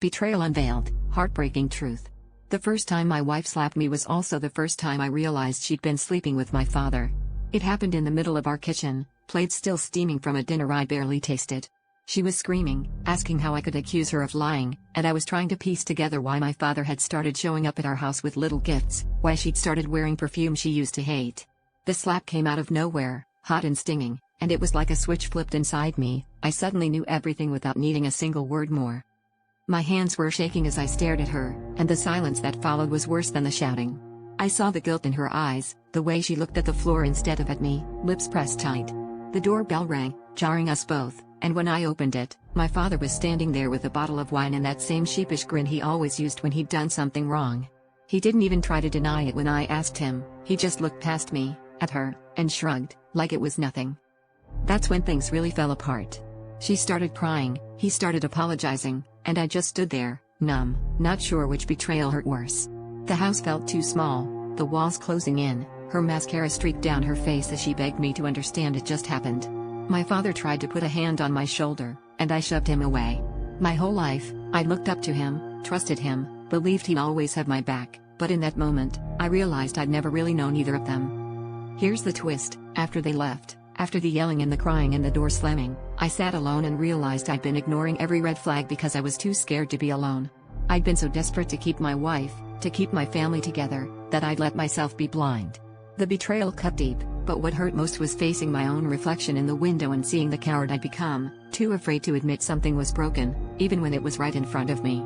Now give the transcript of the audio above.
Betrayal unveiled, heartbreaking truth. The first time my wife slapped me was also the first time I realized she'd been sleeping with my father. It happened in the middle of our kitchen, plates still steaming from a dinner I barely tasted. She was screaming, asking how I could accuse her of lying, and I was trying to piece together why my father had started showing up at our house with little gifts, why she'd started wearing perfume she used to hate. The slap came out of nowhere, hot and stinging, and it was like a switch flipped inside me. I suddenly knew everything without needing a single word more. My hands were shaking as I stared at her, and the silence that followed was worse than the shouting. I saw the guilt in her eyes, the way she looked at the floor instead of at me, lips pressed tight. The doorbell rang, jarring us both, and when I opened it, my father was standing there with a bottle of wine and that same sheepish grin he always used when he'd done something wrong. He didn't even try to deny it when I asked him, he just looked past me, at her, and shrugged, like it was nothing. That's when things really fell apart. She started crying, he started apologizing, and I just stood there, numb, not sure which betrayal hurt worse. The house felt too small, the walls closing in, her mascara streaked down her face as she begged me to understand it just happened. My father tried to put a hand on my shoulder, and I shoved him away. My whole life, I looked up to him, trusted him, believed he'd always have my back, but in that moment, I realized I'd never really known either of them. Here's the twist: after they left, after the yelling and the crying and the door slamming, I sat alone and realized I'd been ignoring every red flag because I was too scared to be alone. I'd been so desperate to keep my wife, to keep my family together, that I'd let myself be blind. The betrayal cut deep, but what hurt most was facing my own reflection in the window and seeing the coward I'd become, too afraid to admit something was broken, even when it was right in front of me.